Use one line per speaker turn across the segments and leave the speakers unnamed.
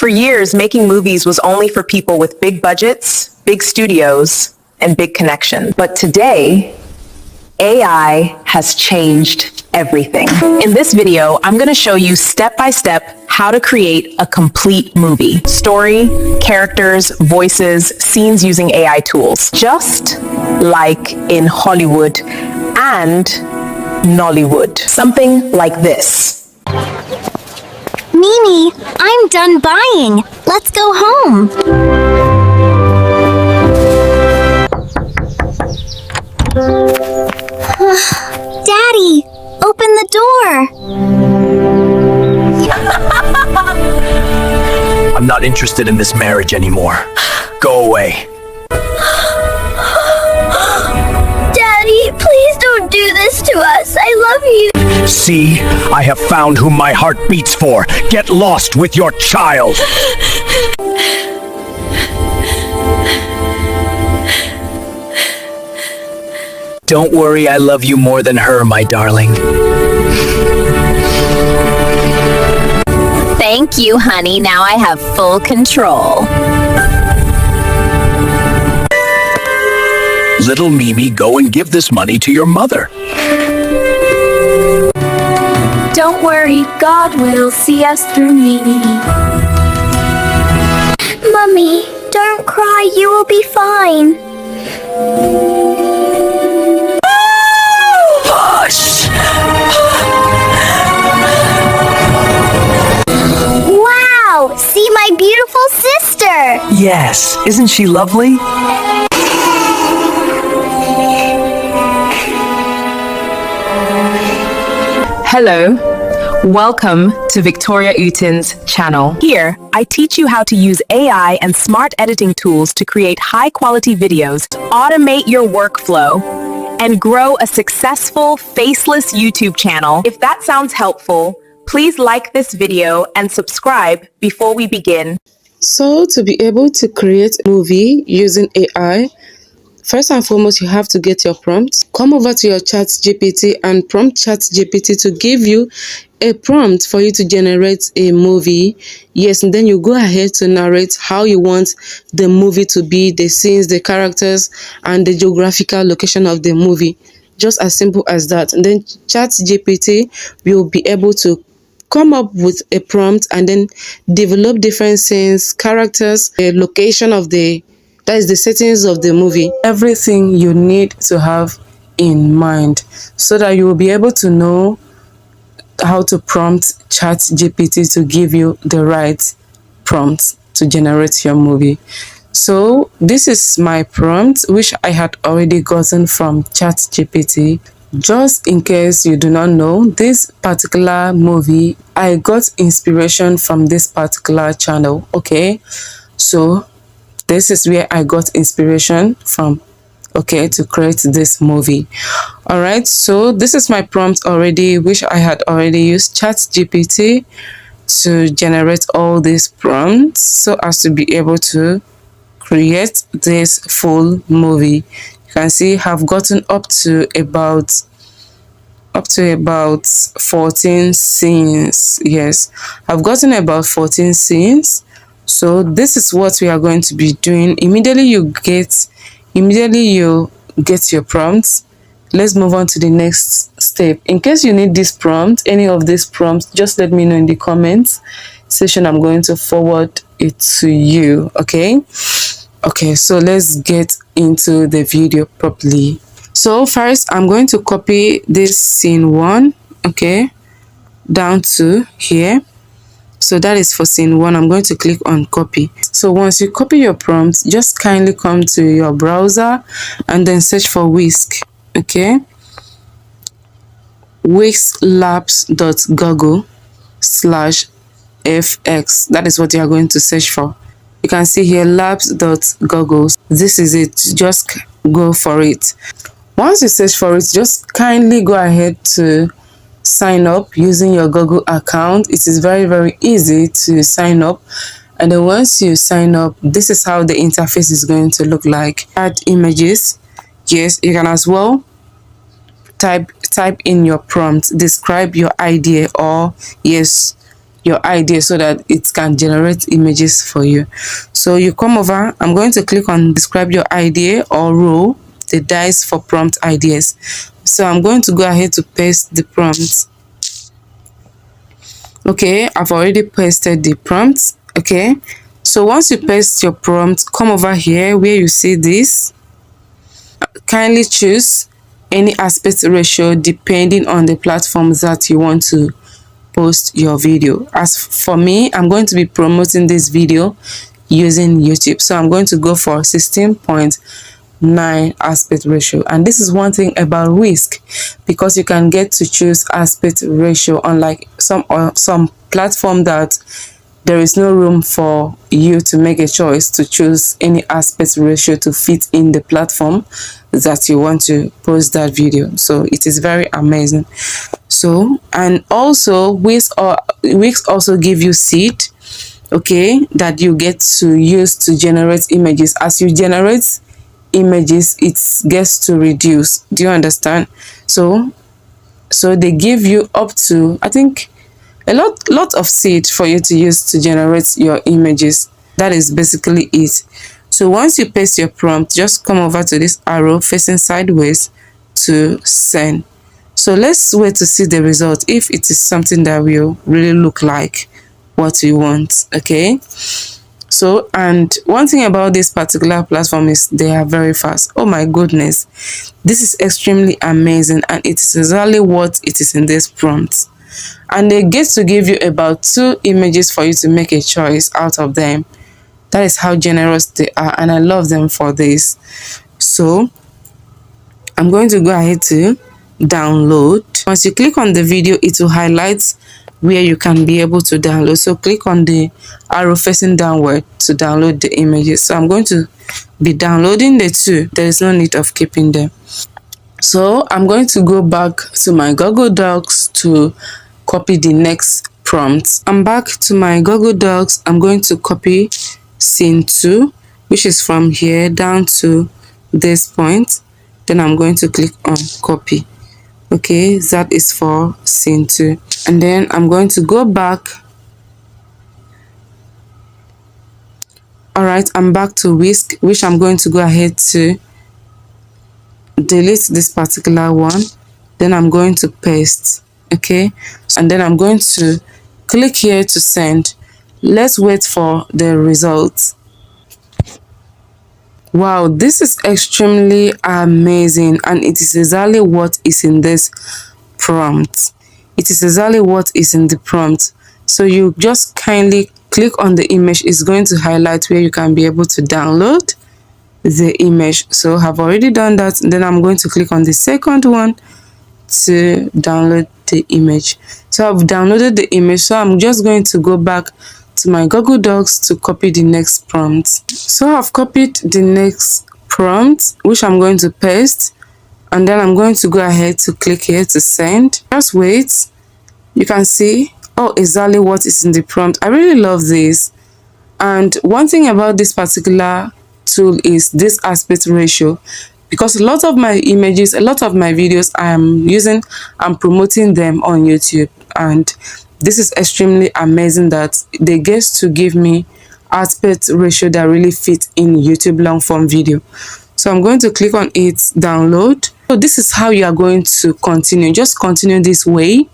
For years, making movies was only for people with big budgets, big studios, and big connections. But today, AI has changed everything. In this video, I'm going to show you step by step how to create a complete movie. Story, characters, voices, scenes using AI tools. Just like in Hollywood and Nollywood. Something like this.
Mimi, I'm done buying. Let's go home. Daddy, open the door.
I'm not interested in this marriage anymore. Go away.
Daddy, please don't do this to us. I love you.
See, I have found whom my heart beats for. Get lost with your child. Don't worry, I love you more than her, my darling.
Thank you, honey. Now I have full control.
Little Mimi, go and give this money to your mother.
Don't worry, God will see us through, Mimi.
Mummy, don't cry. You will be fine.
Hush!
Wow! See my beautiful sister!
Yes, isn't she lovely?
Hello, welcome to Victoria Utin's channel. Here, I teach you how to use AI and smart editing tools to create high-quality videos, automate your workflow, and grow a successful, faceless YouTube channel. If that sounds helpful, please like this video and subscribe before we begin.
So to be able to create a movie using AI, first and foremost, you have to get your prompts. Come over to your ChatGPT and prompt ChatGPT to give you a prompt for you to generate a movie. Yes, and then you go ahead to narrate how you want the movie to be, the scenes, the characters, and the geographical location of the movie. Just as simple as that. And then ChatGPT will be able to come up with a prompt and then develop different scenes, characters, the location of the settings of the movie, everything you need to have in mind so that you will be able to know how to prompt ChatGPT to give you the right prompt to generate your movie. So this is my prompt, which I had already gotten from ChatGPT. Just in case you do not know, this particular movie, I got inspiration from this particular channel. Okay, so this is where I got inspiration from, okay, to create this movie. All right, so this is my prompt already, which I had already used ChatGPT to generate all these prompts so as to be able to create this full movie. You can see I've gotten up to about 14 scenes. Yes, I've gotten about 14 scenes. So this is what we are going to be doing. Immediately you get your prompts. Let's move on to the next step. In case you need this prompt, any of these prompts, just let me know in the comments section. I'm going to forward it to you. Okay, so let's get into the video properly. So first I'm going to copy this scene 1, okay, down to here. So that is for scene 1. I'm going to click on copy. So once you copy your prompt, just kindly come to your browser and then search for Whisk. Okay, whisklabs.google/fx. That is what you are going to search for. You can see here labs.google. This is it. Just go for it. Once you search for it, just kindly go ahead to sign up using your Google account. It is very, very easy to sign up. And then once you sign up, this is how the interface is going to look like. Add images. Yes, you can as well type in your prompt, describe your idea, or yes, your idea so that it can generate images for you. So you come over, I'm going to click on describe your idea or roll the dice for prompt ideas. So I'm going to go ahead to paste the prompt. Okay, I've already pasted the prompt. Okay, so once you paste your prompt, come over here where you see this. Kindly choose any aspect ratio depending on the platform that you want to post your video. As for me, I'm going to be promoting this video using YouTube, so I'm going to go for 16.9 aspect ratio. And this is one thing about Whisk, because you can get to choose aspect ratio, unlike some platform that there is no room for you to make a choice to choose any aspect ratio to fit in the platform that you want to post that video. So it is very amazing. So, and also Whisk also give you seed, okay, that you get to use to generate images. As you generate images, it gets to reduce. Do you understand? So they give you up to, I think, a lot of seed for you to use to generate your images. That is basically it. So once you paste your prompt, just come over to this arrow facing sideways to send. So let's wait to see the result, if it is something that will really look like what you want. Okay, so, and one thing about this particular platform is they are very fast. Oh my goodness, this is extremely amazing, and it is exactly what it is in this prompt. And they get to give you about 2 images for you to make a choice out of them. That is how generous they are, and I love them for this. So I'm going to go ahead to download. Once you click on the video, it will highlight where you can be able to download. So click on the arrow facing downward to download the images. So I'm going to be downloading the 2. There is no need of keeping them. So I'm going to go back to my Google Docs to copy the next prompt. I'm back to my Google Docs. I'm going to copy scene 2, which is from here down to this point. Then I'm going to click on copy. Okay, that is for scene 2. And then I'm going to go back. All right, I'm back to Whisk, which I'm going to go ahead to delete this particular one. Then I'm going to paste. Okay, and then I'm going to click here to send. Let's wait for the results. Wow, this is extremely amazing, and it is exactly what is in this prompt. It is exactly what is in the prompt. So you just kindly click on the image. It's going to highlight where you can be able to download the image. So I've already done that. Then I'm going to click on the second one to download the image. So I've downloaded the image, so I'm just going to go back to my Google Docs to copy the next prompt. So I've copied the next prompt, which I'm going to paste, and then I'm going to go ahead to click here to send. Just wait. You can see, oh, exactly what is in the prompt. I really love this. And one thing about this particular tool is this aspect ratio, because a lot of my images, a lot of my videos I'm promoting them on YouTube, and this is extremely amazing that they get to give me aspect ratio that really fit in YouTube long form video. So I'm going to click on it, download. So this is how you are going to continue. Just continue this way.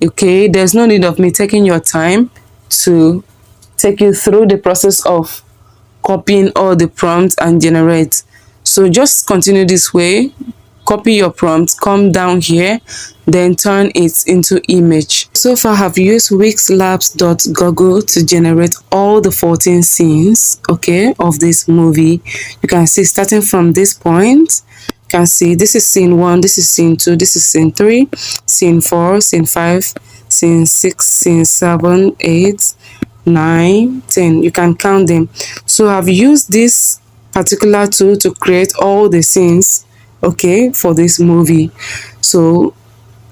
Okay, there's no need of me taking your time to take you through the process of copying all the prompts and generate. So just continue this way. Copy your prompt, come down here, then turn it into image. So far, I've used wixlabs.google to generate all the 14 scenes, okay, of this movie. You can see starting from this point, you can see this is scene 1, this is scene 2, this is scene 3, scene 4, scene 5, scene 6, scene 7, 8, 9, 10. You can count them. So I've used this particular tool to create all the scenes, okay, for this movie. So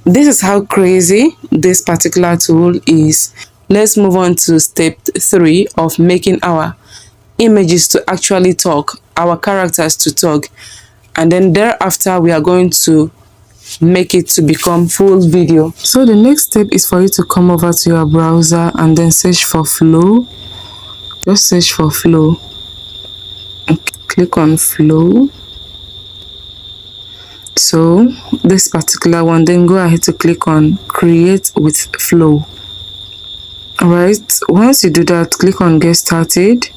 this is how crazy this particular tool is. Let's move on to step 3 of making our images to actually talk, our characters to talk. And then thereafter we are going to make it to become full video. So the next step is for you to come over to your browser and then search for Flow. Just search for Flow and click on Flow. So this particular one, then go ahead to click on Create with Flow. Alright, once you do that, click on Get Started.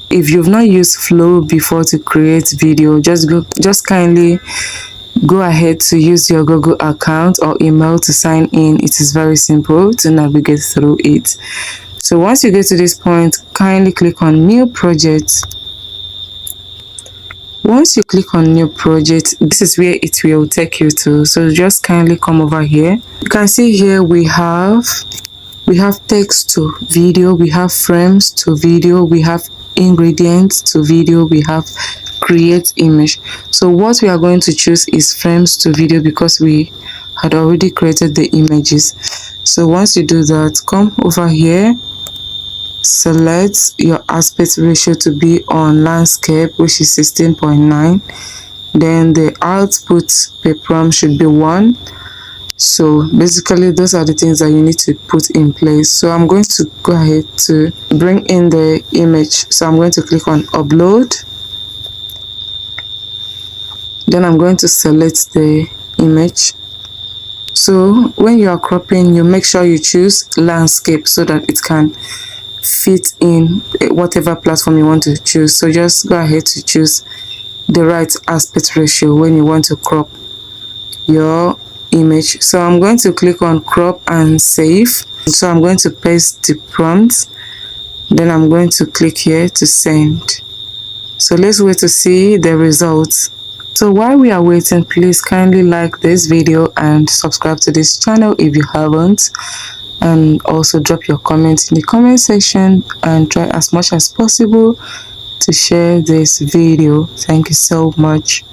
If you've not used Flow before to create video, just kindly go ahead to use your Google account or email to sign in. It is very simple to navigate through it. So once you get to this point, kindly click on New Project. Once you click on New Project, this is where it will take you to. So just kindly come over here. You can see here we have text to video, we have frames to video, we have ingredients to video, we have create image. So what we are going to choose is frames to video because we had already created the images. So once you do that, come over here, select your aspect ratio to be on landscape, which is 16.9. then the output per prompt should be 1. So basically those are the things that you need to put in place. So I'm going to go ahead to bring in the image. So I'm going to click on upload. Then I'm going to select the image. So when you are cropping, you make sure you choose landscape so that it can fit in whatever platform you want to choose. So just go ahead to choose the right aspect ratio when you want to crop your image. So I'm going to click on crop and save. So I'm going to paste the prompt. Then I'm going to click here to send. So let's wait to see the results. So while we are waiting, please kindly like this video and subscribe to this channel if you haven't, and also drop your comments in the comment section and try as much as possible to share this video. Thank you so much.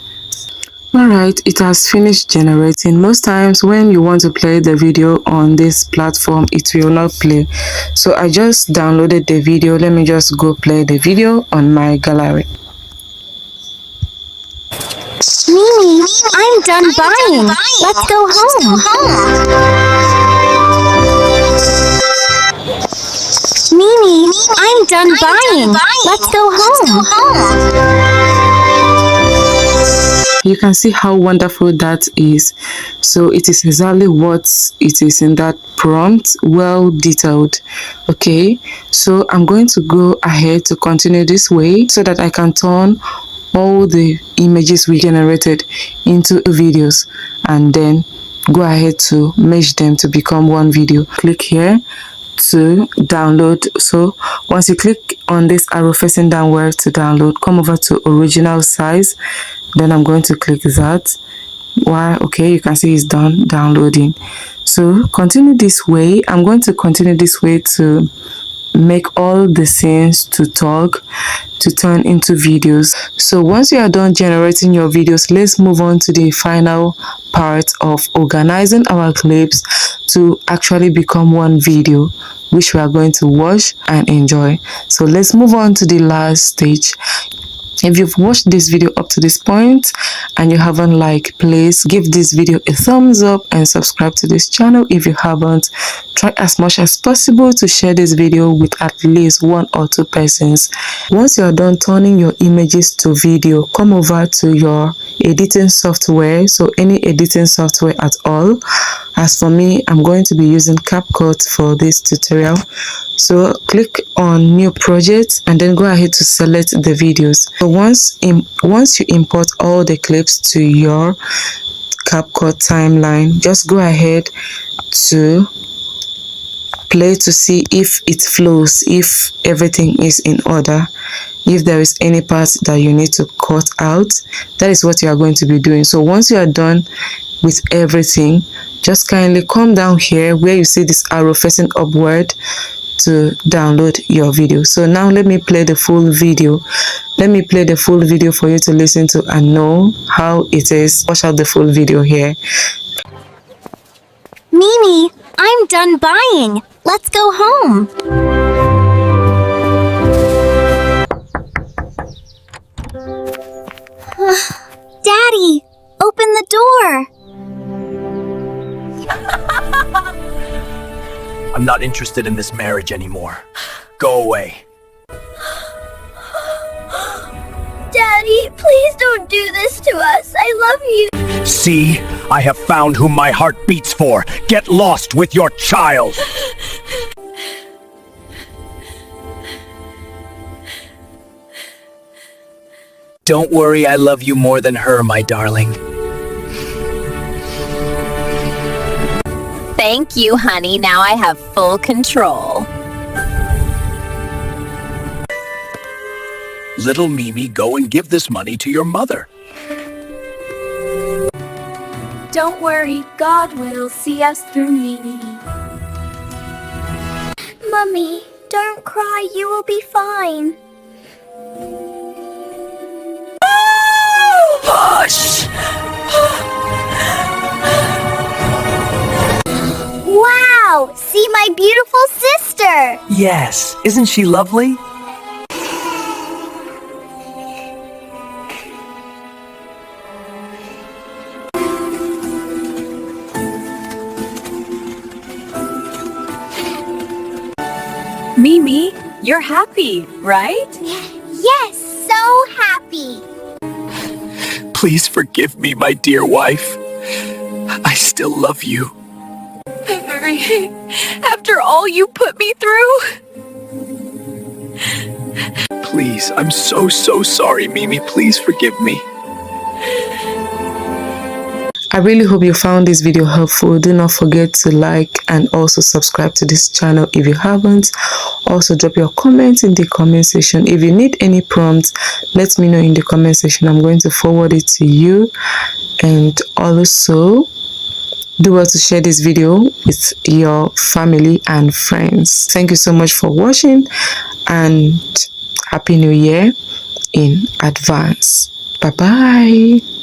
Alright, it has finished generating. Most times when you want to play the video on this platform, it will not play. So I just downloaded the video. Let me just go play the video on my gallery.
Mimi, I'm done buying. Let's go home. Mimi, I'm done buying. Let's go home.
You can see how wonderful that is. So it is exactly what it is in that prompt, well detailed. Okay, so I'm going to go ahead to continue this way so that I can turn all the images we generated into videos and then go ahead to merge them to become one video. Click here to download. So once you click on this arrow facing downward to download, come over to original size. Then I'm going to click that. Why? Okay, you can see it's done downloading. So continue this way. I'm going to continue this way to make all the scenes to talk to turn into videos. So once you are done generating your videos, let's move on to the final part of organizing our clips to actually become one video, which we are going to watch and enjoy. So let's move on to the last stage. If you've watched this video up to this point and you haven't liked, please give this video a thumbs up and subscribe to this channel if you haven't. Try as much as possible to share this video with at least 1 or 2 persons. Once you are done turning your images to video, come over to your editing software. So any editing software at all. As for me, I'm going to be using CapCut for this tutorial. So click on new project and then go ahead to select the videos. So once you import all the clips to your CapCut timeline, just go ahead to play to see if it flows, if everything is in order, if there is any part that you need to cut out. That is what you are going to be doing. So once you are done with everything, just kindly come down here where you see this arrow facing upward to download your video. So now let me play the full video. Let me play the full video for you to listen to and know how it is. Watch out the full video here.
Mimi, I'm done buying. Let's go home. Daddy, open the door.
I'm not interested in this marriage anymore. Go away.
Daddy, please don't do this to us. I love you.
See? I have found whom my heart beats for. Get lost with your child.
Don't worry, I love you more than her, my darling.
Thank you, honey. Now I have full control.
Little Mimi, go and give this money to your mother.
Don't worry, God will see us through me.
Mummy, don't cry. You will be fine.
Hush!
Wow! See my beautiful sister!
Yes, isn't she lovely?
Mimi, you're happy, right?
Yes, so happy.
Please forgive me, my dear wife. I still love you.
After all you put me through?
Please, I'm so sorry, Mimi. Please forgive me.
I really hope you found this video helpful. Do not forget to like and also subscribe to this channel if you haven't. Also drop your comments in the comment section. If you need any prompts, let me know in the comment section. I'm going to forward it to you. And also do well to share this video with your family and friends. Thank you so much for watching and Happy New Year in advance. Bye bye.